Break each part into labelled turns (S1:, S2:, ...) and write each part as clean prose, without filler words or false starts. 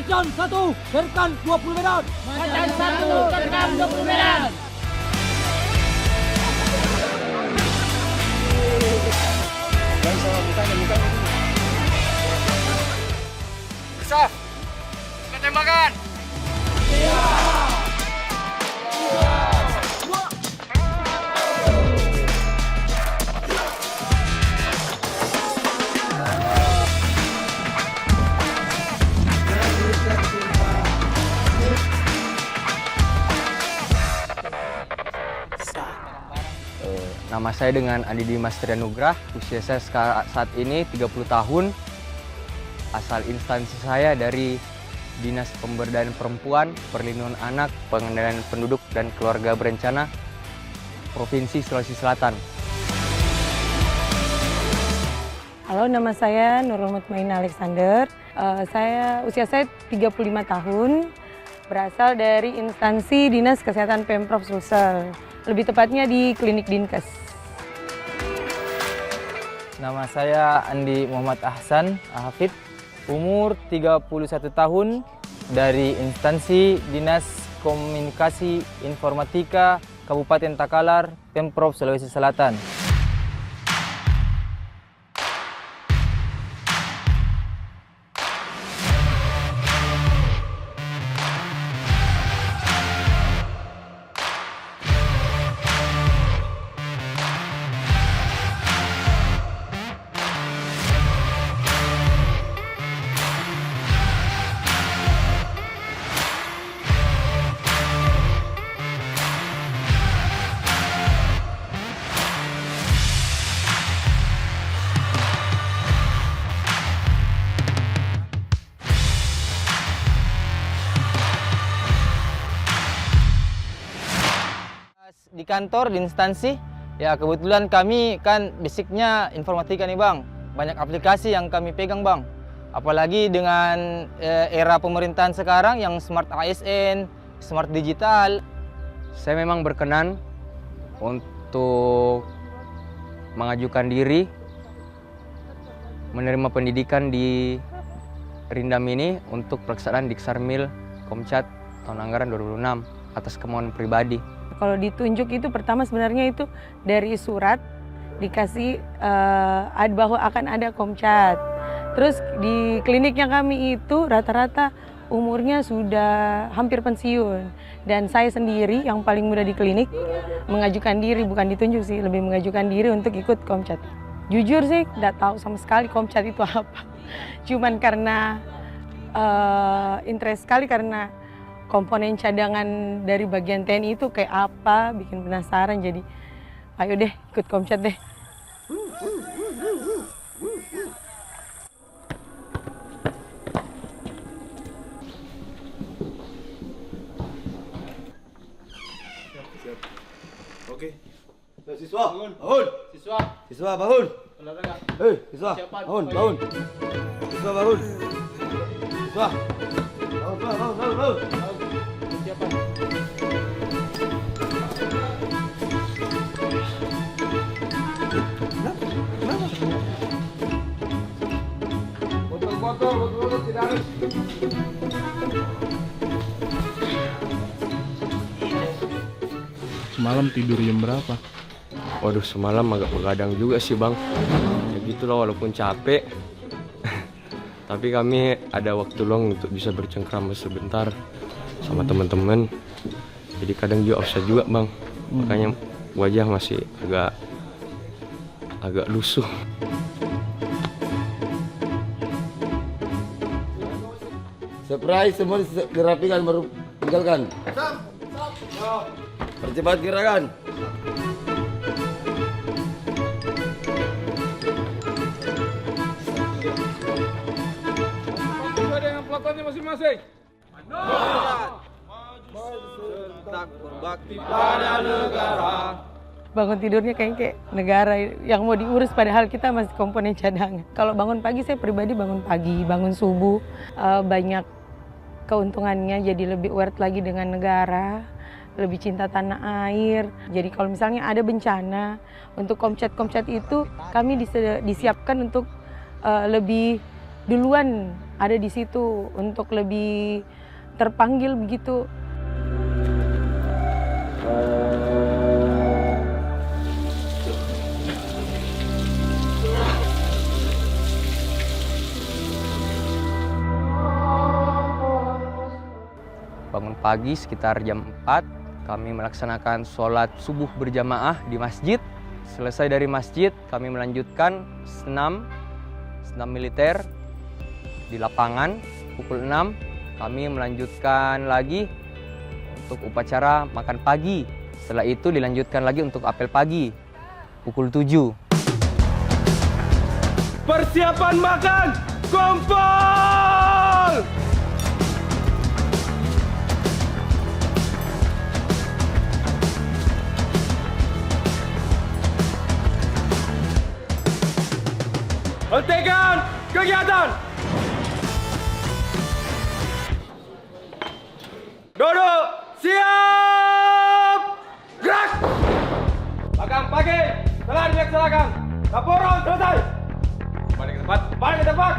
S1: Macan 1, Serkan 20 medan.
S2: Macan 1, Serkan 20 medan.
S3: Bisa. Kita tembakan.
S4: Nama saya dengan Andi Dimas Trianugrah, usia saya saat ini 30 tahun. Asal instansi saya dari Dinas Pemberdayaan Perempuan, Perlindungan Anak, Pengendalian Penduduk dan Keluarga Berencana, Provinsi Sulawesi Selatan.
S5: Halo, nama saya Nurul Mutmainah Alexander. Usia saya 35 tahun, berasal dari instansi Dinas Kesehatan Pemprov Sulsel, lebih tepatnya di Klinik Dinkes.
S6: Nama saya Andi Muhammad Ahsan Hafid, umur 31 tahun, dari instansi Dinas Komunikasi Informatika Kabupaten Takalar, Pemprov Sulawesi Selatan. Di kantor, di instansi, ya kebetulan kami kan basicnya informatika nih Bang. Banyak aplikasi yang kami pegang Bang. Apalagi dengan era pemerintahan sekarang yang smart ASN, smart digital.
S4: Saya memang berkenan untuk mengajukan diri menerima pendidikan di Rindam ini untuk pelaksanaan Diksarmil Komcat tahun anggaran 2006 atas kemauan pribadi.
S5: Kalau ditunjuk itu pertama sebenarnya itu dari surat dikasih bahwa akan ada Komcat. Terus di kliniknya kami itu rata-rata umurnya sudah hampir pensiun. Dan saya sendiri yang paling muda di klinik mengajukan diri, bukan ditunjuk sih, lebih mengajukan diri untuk ikut Komcat. Jujur sih nggak tahu sama sekali Komcat itu apa. Cuman karena interest sekali karena komponen cadangan dari bagian TNI itu kayak apa, bikin penasaran, jadi ayo deh ikut Komcat deh.
S7: Oke. Siswa, bangun. Siswa, bangun. Siswa, bangun. Siswa, bangun. Siswa. Bangun. Botol tidak harus.
S8: Semalam tidur jam berapa?
S9: Waduh, semalam agak begadang juga sih Bang. Ya gitulah, walaupun capek. Tapi kami ada waktu luang untuk bisa bercengkrama sebentar sama teman-teman. Jadi kadang juga offset juga Bang. Makanya wajah masih agak lusuh.
S7: Surprise, semua dirapikan baru tinggalkan. Percepat gerakan.
S3: Sesuai dengan pelatonnya masing-masing. Serta berbakti pada negara.
S5: Bangun tidurnya kayak negara yang mau diurus, padahal kita masih komponen cadangan. Kalau bangun pagi, saya pribadi bangun pagi, bangun subuh, banyak keuntungannya, jadi lebih aware lagi dengan negara, lebih cinta tanah air. Jadi kalau misalnya ada bencana, untuk Komcat itu kami disiapkan untuk lebih duluan ada di situ untuk lebih terpanggil begitu.
S4: Bangun pagi sekitar jam 4, kami melaksanakan sholat subuh berjamaah di masjid. Selesai dari masjid, kami melanjutkan senam militer di lapangan. Pukul 6, kami melanjutkan lagi untuk upacara makan pagi. Setelah itu dilanjutkan lagi untuk apel pagi, pukul 7.
S3: Persiapan makan, kumpul! Hentikan kegiatan! Duduk, siap! Gerak! Makan pagi telah dilaksanakan. Laporan selesai. Balik ke tempat. Balik ke tempat.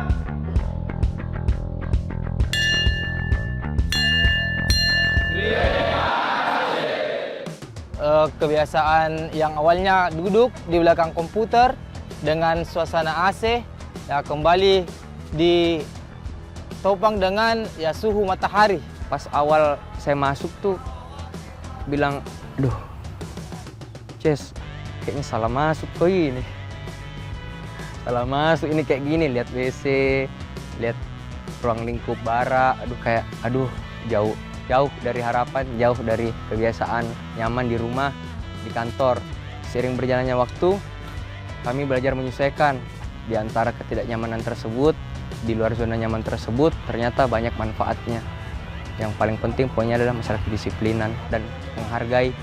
S6: Kebiasaan yang awalnya duduk di belakang komputer dengan suasana AC, ya kembali ditopang dengan ya suhu matahari.
S4: Pas awal saya masuk tuh bilang, aduh, Ces, kayaknya salah masuk kok ini. Salah masuk ini kayak gini, lihat WC, lihat ruang lingkup bara, aduh jauh dari harapan, jauh dari kebiasaan nyaman di rumah, di kantor. Seiring berjalannya waktu, kami belajar menyesuaikan di antara ketidaknyamanan tersebut, di luar zona nyaman tersebut, ternyata banyak manfaatnya. Yang paling penting poinnya adalah masalah kedisiplinan dan menghargai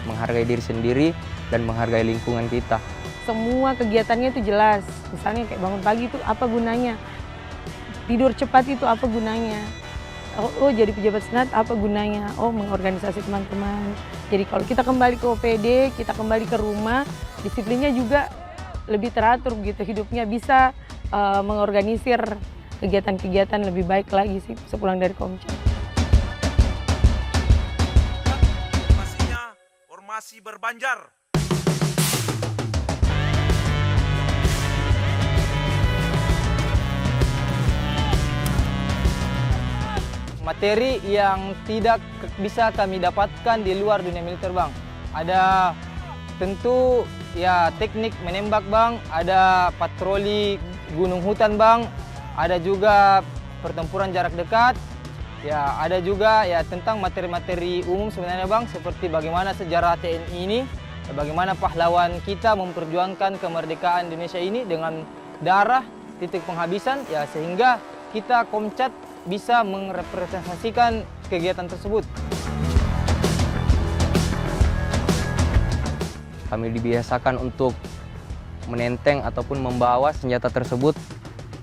S4: diri sendiri dan menghargai lingkungan kita.
S5: Semua kegiatannya itu jelas. Misalnya kayak bangun pagi itu apa gunanya? Tidur cepat itu apa gunanya? Oh jadi pejabat senat apa gunanya? Oh mengorganisasi teman-teman. Jadi kalau kita kembali ke OPD, kita kembali ke rumah, disiplinnya juga lebih teratur gitu, hidupnya bisa mengorganisir kegiatan-kegiatan lebih baik lagi sih sepulang dari Komcat.
S8: Pastinya formasi berbanjar.
S6: Materi yang tidak bisa kami dapatkan di luar dunia militer, Bang. Ada tentu ya teknik menembak, Bang, ada patroli gunung hutan, Bang, ada juga pertempuran jarak dekat, ya ada juga ya tentang materi-materi umum sebenarnya, Bang, seperti bagaimana sejarah TNI ini, bagaimana pahlawan kita memperjuangkan kemerdekaan Indonesia ini dengan darah, titik penghabisan, ya sehingga kita Komcat bisa merepresentasikan kegiatan tersebut.
S4: Kami dibiasakan untuk menenteng ataupun membawa senjata tersebut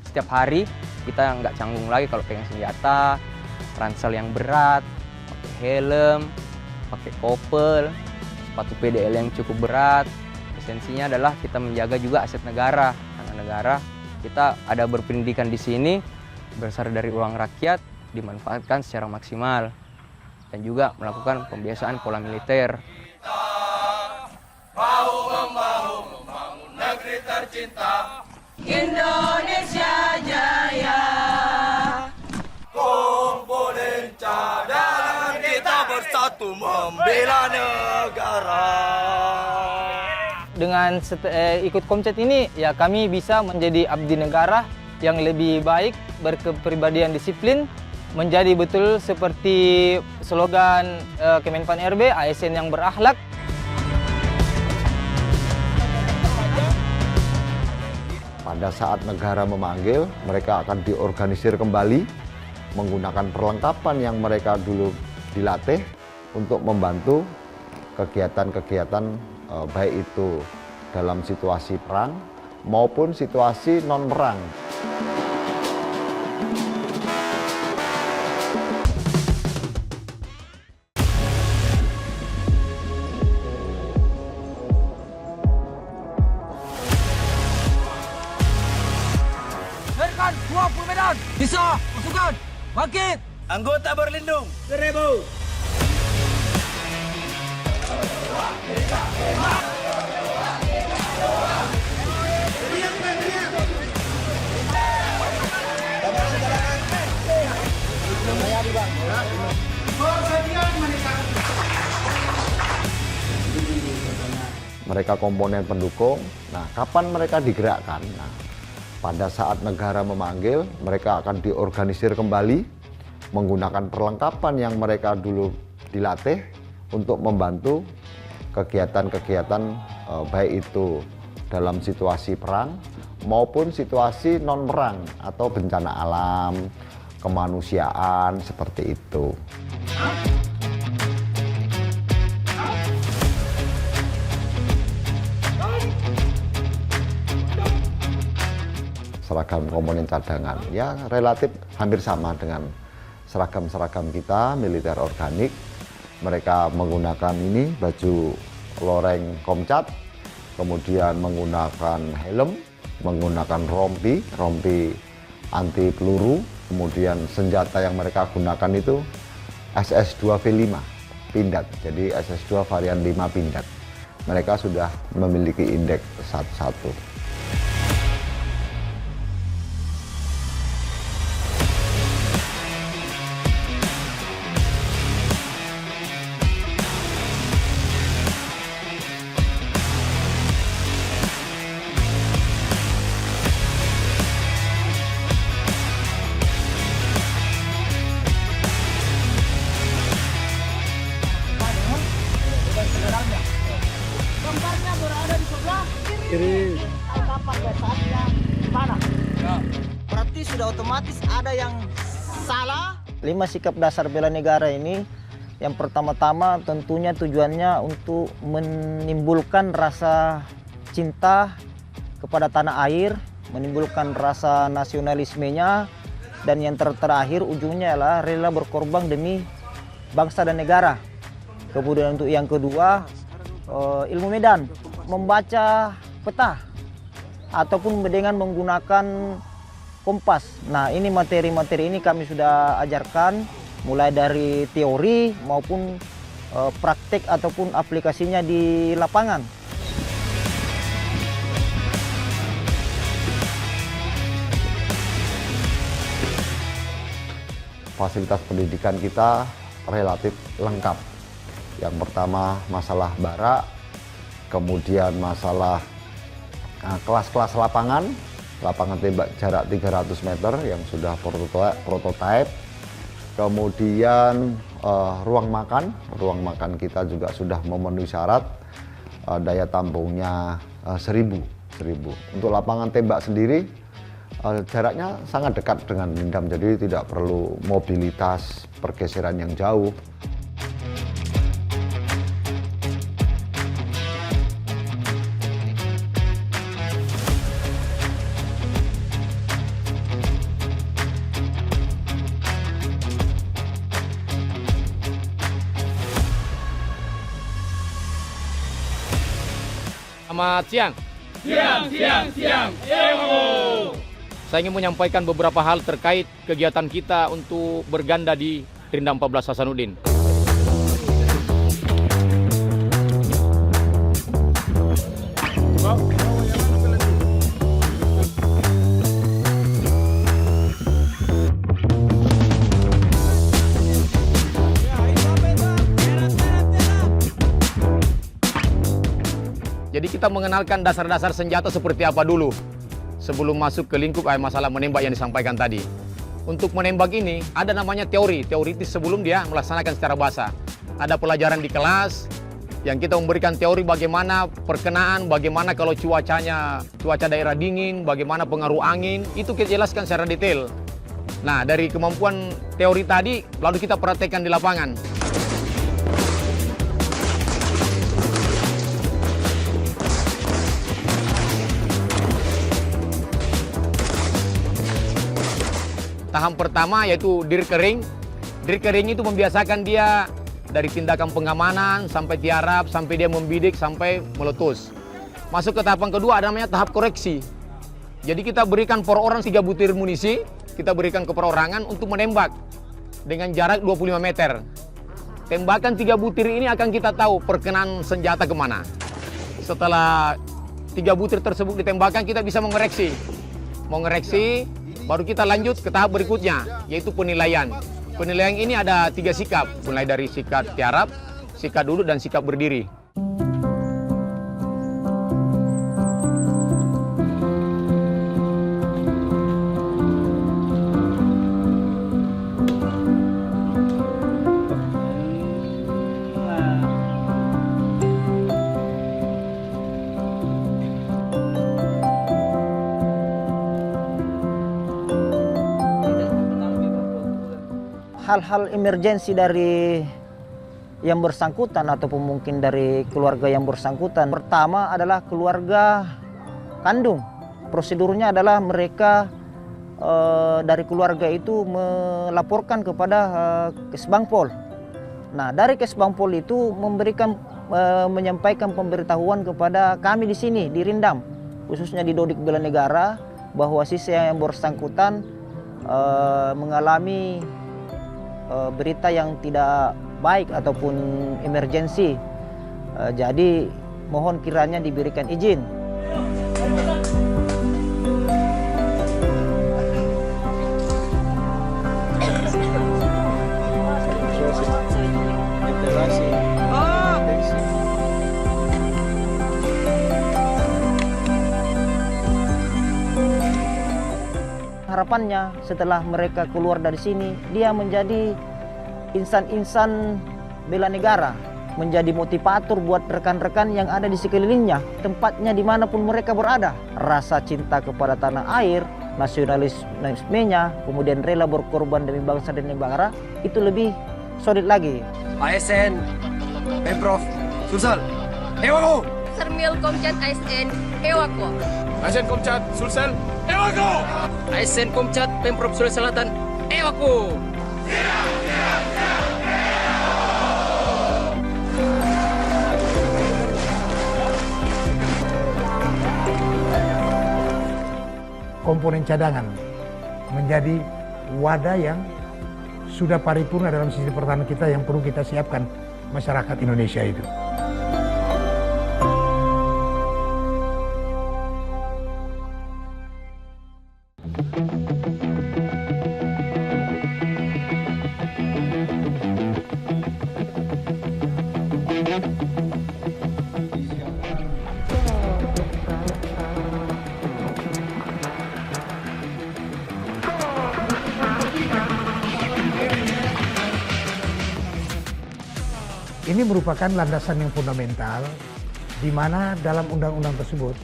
S4: setiap hari. Kita nggak canggung lagi kalau pegang senjata, ransel yang berat, pakai helm, pakai kopel, sepatu PDL yang cukup berat. Esensinya adalah kita menjaga juga aset negara. Karena negara kita ada berpendidikan di sini, berasal dari uang rakyat, dimanfaatkan secara maksimal. Dan juga melakukan pembiasaan pola militer.
S3: Membangun negeri tercinta.
S2: Indonesia Jaya.
S3: Kumpulin cadangan kita bersatu membela negara.
S6: Dengan ikut Komcat ini, ya kami bisa menjadi abdi negara yang lebih baik, berkepribadian disiplin, menjadi betul seperti slogan Kemenpan RB, ASN yang berakhlak.
S10: Pada saat negara memanggil, mereka akan diorganisir kembali menggunakan perlengkapan yang mereka dulu dilatih untuk membantu kegiatan-kegiatan baik itu dalam situasi perang maupun situasi non-perang.
S1: Serkan 20 medan. Siswa, pasukan, bangkit.
S3: Anggota berlindung. 1000.
S10: Mereka komponen pendukung. Nah, kapan mereka digerakkan? Nah, pada saat negara memanggil, mereka akan diorganisir kembali menggunakan perlengkapan yang mereka dulu dilatih untuk membantu kegiatan-kegiatan baik itu dalam situasi perang maupun situasi non-perang atau bencana alam, kemanusiaan, seperti itu. Seragam komponen cadangan ya relatif hampir sama dengan seragam-seragam kita militer organik. Mereka menggunakan ini baju loreng Komcat, kemudian menggunakan helm, menggunakan rompi anti peluru, kemudian senjata yang mereka gunakan itu SS2V5 pindad, jadi SS2 varian 5 pindad. Mereka sudah memiliki indeks 11.
S6: Berarti sudah otomatis ada yang salah. 5 sikap dasar bela negara ini, yang pertama-tama tentunya tujuannya untuk menimbulkan rasa cinta kepada tanah air, menimbulkan rasa nasionalismenya, dan yang terakhir ujungnya adalah rela berkorban demi bangsa dan negara. Kemudian untuk yang kedua, ilmu medan, membaca peta ataupun dengan menggunakan kompas. Nah, ini materi-materi ini kami sudah ajarkan mulai dari teori maupun praktek ataupun aplikasinya di lapangan.
S10: Fasilitas pendidikan kita relatif lengkap. Yang pertama masalah barak, kemudian masalah kelas-kelas lapangan tembak jarak 300 meter yang sudah prototipe. Kemudian ruang makan kita juga sudah memenuhi syarat, daya tampungnya 1000. Untuk lapangan tembak sendiri jaraknya sangat dekat dengan Pindam, jadi tidak perlu mobilitas pergeseran yang jauh.
S11: Selamat siang. Siang. Saya ingin menyampaikan beberapa hal terkait kegiatan kita untuk berganda di Rindam 14 Hasanuddin. Jadi kita mengenalkan dasar-dasar senjata seperti apa dulu sebelum masuk ke lingkup masalah menembak yang disampaikan tadi. Untuk menembak ini ada namanya teoritis sebelum dia melaksanakan secara basah. Ada pelajaran di kelas yang kita memberikan teori bagaimana perkenaan, bagaimana kalau cuaca daerah dingin, bagaimana pengaruh angin, itu kita jelaskan secara detail. Nah, dari kemampuan teori tadi lalu kita praktekkan di lapangan. Tahap pertama yaitu diri kering. Diri kering itu membiasakan dia dari tindakan pengamanan sampai tiarap, sampai dia membidik, sampai meletus. Masuk ke tahapan kedua ada namanya tahap koreksi. Jadi kita berikan per orang 3 butir munisi, kita berikan ke perorangan untuk menembak dengan jarak 25 meter. Tembakan 3 butir ini akan kita tahu perkenan senjata kemana. Setelah 3 butir tersebut ditembakkan, kita bisa mengoreksi. Mengoreksi, baru kita lanjut ke tahap berikutnya, yaitu penilaian. Penilaian ini ada 3 sikap, mulai dari sikap tiarap, sikap duduk, dan sikap berdiri.
S12: Hal-hal emergensi dari yang bersangkutan ataupun mungkin dari keluarga yang bersangkutan. Pertama adalah keluarga kandung. Prosedurnya adalah mereka dari keluarga itu melaporkan kepada Kesbangpol. Nah, dari Kesbangpol itu menyampaikan pemberitahuan kepada kami di sini di Rindam, khususnya di Dodik Bela Negara, bahwa siswa yang bersangkutan mengalami berita yang tidak baik ataupun emergensi. Jadi mohon kiranya diberikan izin. Harapannya setelah mereka keluar dari sini, dia menjadi insan-insan bela negara, menjadi motivator buat rekan-rekan yang ada di sekelilingnya, tempatnya dimanapun mereka berada. Rasa cinta kepada tanah air, nasionalismenya, kemudian rela berkorban demi bangsa dan negara, itu lebih solid lagi.
S3: ASN, Pemprov, Sulsel, Ewako!
S2: Sermil Komcat ASN, Ewako!
S3: ASN Komcat, Sulsel, Ewako!
S1: ASN Komcat Pemprov Sulawesi Selatan, Ewako!
S13: Komponen cadangan menjadi wadah yang sudah paripurna dalam sisi pertahanan kita yang perlu kita siapkan masyarakat Indonesia itu. Ini merupakan landasan yang fundamental di mana dalam undang-undang tersebut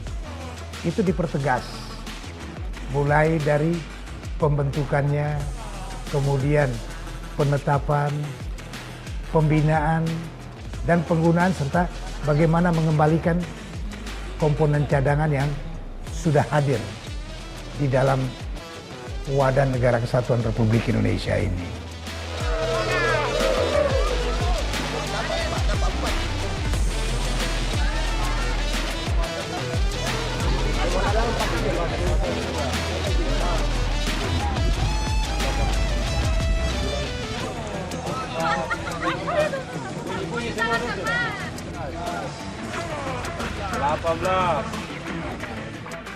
S13: itu dipertegas mulai dari pembentukannya, kemudian penetapan, pembinaan, dan penggunaan serta bagaimana mengembalikan komponen cadangan yang sudah hadir di dalam wadah Negara Kesatuan Republik Indonesia ini.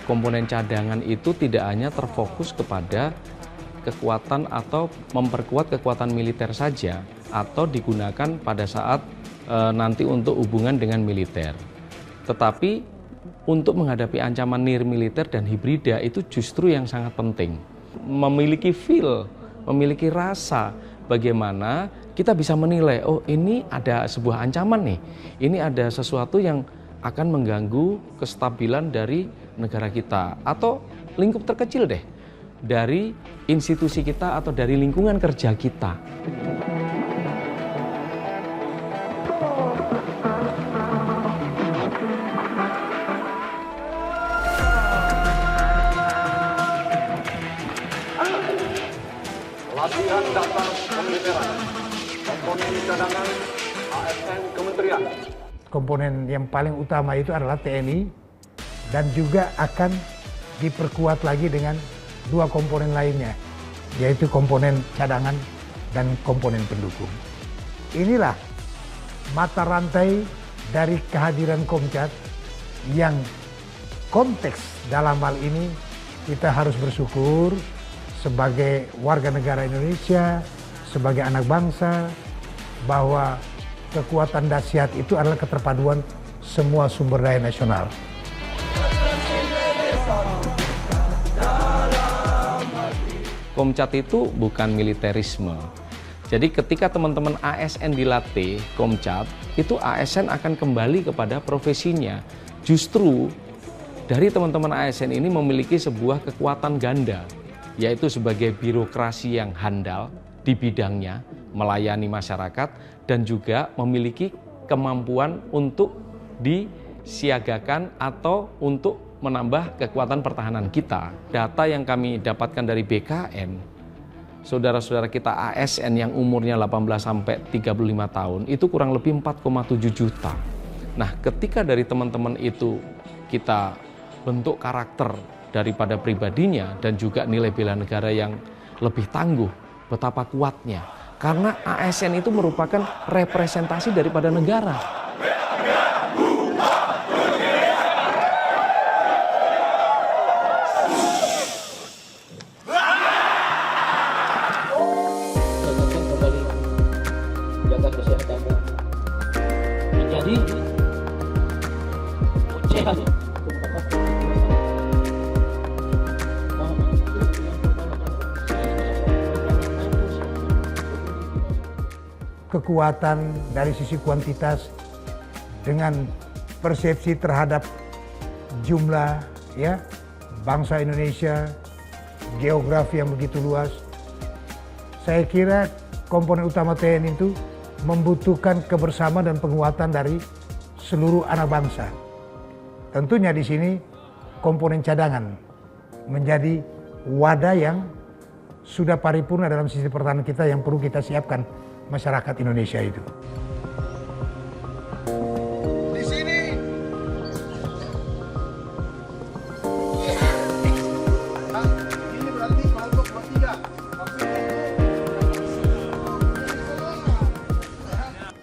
S9: Komponen cadangan itu tidak hanya terfokus kepada kekuatan atau memperkuat kekuatan militer saja, atau digunakan pada saat nanti untuk hubungan dengan militer. Tetapi untuk menghadapi ancaman nir militer dan hibrida itu justru yang sangat penting. Memiliki feel, memiliki rasa bagaimana kita bisa menilai, oh ini ada sebuah ancaman nih, ini ada sesuatu yang akan mengganggu kestabilan dari negara kita atau lingkup terkecil deh dari institusi kita atau dari lingkungan kerja kita.
S14: Latihan dasar pemiliteran, komponen cadangan ASN Kementerian.
S13: Komponen yang paling utama itu adalah TNI dan juga akan diperkuat lagi dengan 2 komponen lainnya, yaitu komponen cadangan dan komponen pendukung. Inilah mata rantai dari kehadiran Komcat yang konteks dalam hal ini kita harus bersyukur sebagai warga negara Indonesia, sebagai anak bangsa, bahwa kekuatan dahsyat itu adalah keterpaduan semua sumber daya nasional.
S15: Komcat itu bukan militerisme. Jadi ketika teman-teman ASN dilatih Komcat, itu ASN akan kembali kepada profesinya. Justru dari teman-teman ASN ini memiliki sebuah kekuatan ganda, yaitu sebagai birokrasi yang handal di bidangnya, melayani masyarakat, dan juga memiliki kemampuan untuk disiagakan atau untuk menambah kekuatan pertahanan kita. Data yang kami dapatkan dari BKN, saudara-saudara kita ASN yang umurnya 18 sampai 35 tahun itu kurang lebih 4,7 juta. Nah, ketika dari teman-teman itu kita bentuk karakter daripada pribadinya dan juga nilai bela negara yang lebih tangguh, betapa kuatnya. Karena ASN itu merupakan representasi daripada negara.
S1: Jaga kesehatannya. Menjadi sehat.
S13: Kekuatan dari sisi kuantitas dengan persepsi terhadap jumlah ya bangsa Indonesia, geografi yang begitu luas. Saya kira komponen utama TNI itu membutuhkan kebersamaan dan penguatan dari seluruh anak bangsa. Tentunya di sini komponen cadangan menjadi wadah yang sudah paripurna dalam sisi pertahanan kita yang perlu kita siapkan masyarakat Indonesia itu.
S7: Di sini. Ini berarti kelompok bertiga.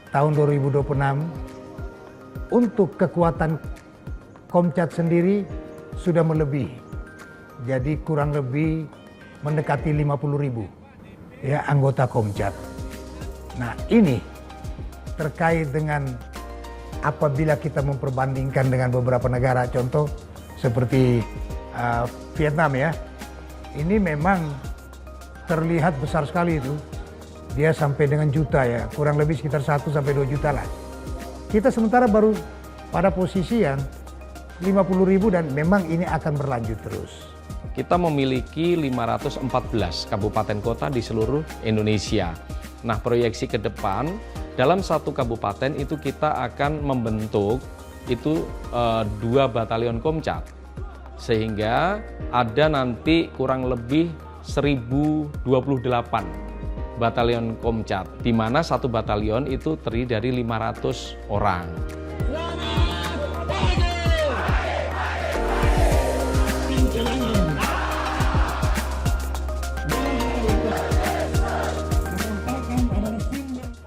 S13: Tahun 2026 untuk kekuatan Komcat sendiri sudah melebihi. Jadi kurang lebih mendekati 50.000 ya anggota Komcat. Nah, ini terkait dengan apabila kita memperbandingkan dengan beberapa negara, contoh seperti Vietnam ya, ini memang terlihat besar sekali itu. Dia sampai dengan juta ya, kurang lebih sekitar 1 sampai 2 juta lah. Kita sementara baru pada posisi yang 50.000 dan memang ini akan berlanjut terus.
S15: Kita memiliki 514 kabupaten kota di seluruh Indonesia. Nah, proyeksi ke depan dalam satu kabupaten itu kita akan membentuk itu 2 batalion Komcat. Sehingga ada nanti kurang lebih 1028 batalion Komcat, di mana satu batalion itu terdiri dari 500 orang.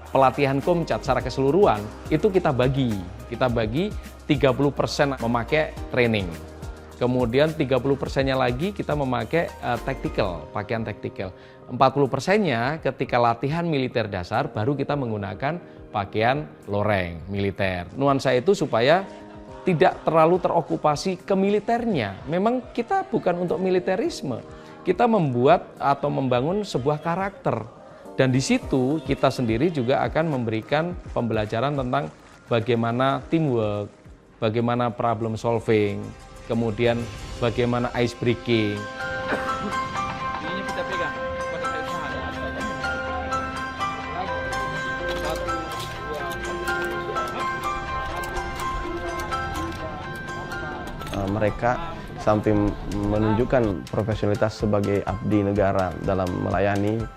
S15: Pelatihan Komcat secara keseluruhan itu kita bagi 30% memakai training, kemudian 30%-nya lagi kita memakai pakaian tactical, 40%-nya ketika latihan militer dasar baru kita menggunakan pakaian loreng militer. Nuansa itu supaya tidak terlalu terokupasi ke militernya. Memang kita bukan untuk militerisme, kita membuat atau membangun sebuah karakter. Dan di situ kita sendiri juga akan memberikan pembelajaran tentang bagaimana teamwork, bagaimana problem solving, kemudian bagaimana ice breaking.
S1: Ini kita pegang.
S16: Mereka sampai menunjukkan profesionalitas sebagai abdi negara dalam melayani.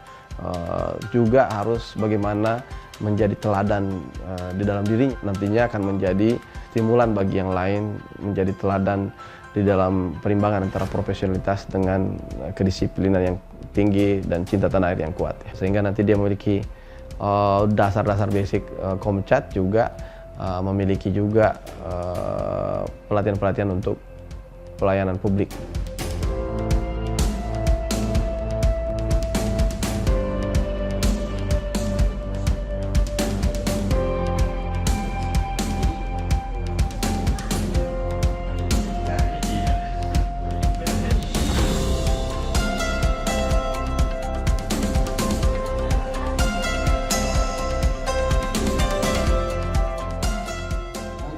S16: Juga harus bagaimana menjadi teladan di dalam diri, nantinya akan menjadi stimulan bagi yang lain menjadi teladan di dalam perimbangan antara profesionalitas dengan kedisiplinan yang tinggi dan cinta tanah air yang kuat. Sehingga nanti dia memiliki dasar-dasar basic Komcat, juga memiliki juga pelatihan-pelatihan untuk pelayanan publik.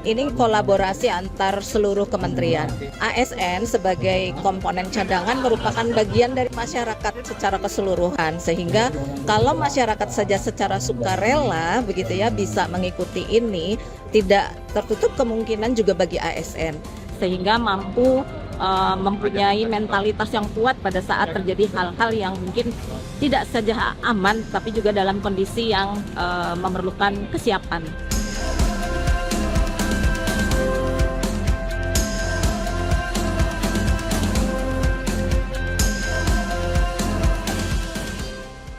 S17: Ini kolaborasi antar seluruh kementerian. ASN sebagai komponen cadangan merupakan bagian dari masyarakat secara keseluruhan, sehingga kalau masyarakat saja secara sukarela begitu ya bisa mengikuti ini, tidak tertutup kemungkinan juga bagi ASN, sehingga mampu mempunyai mentalitas yang kuat pada saat terjadi hal-hal yang mungkin tidak saja aman tapi juga dalam kondisi yang memerlukan kesiapan.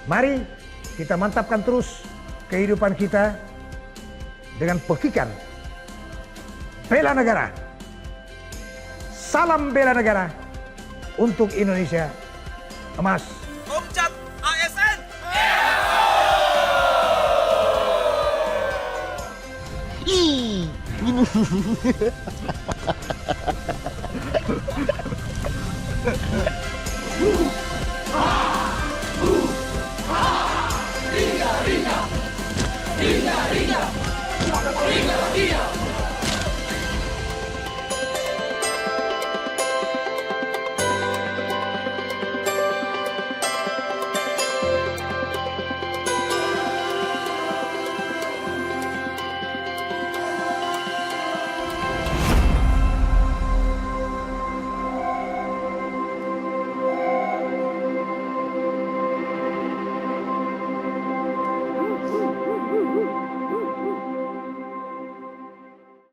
S13: Mari kita mantapkan terus kehidupan kita dengan pekikan bela negara. Salam bela negara untuk Indonesia emas.
S8: Komcat ASN.
S7: Woo!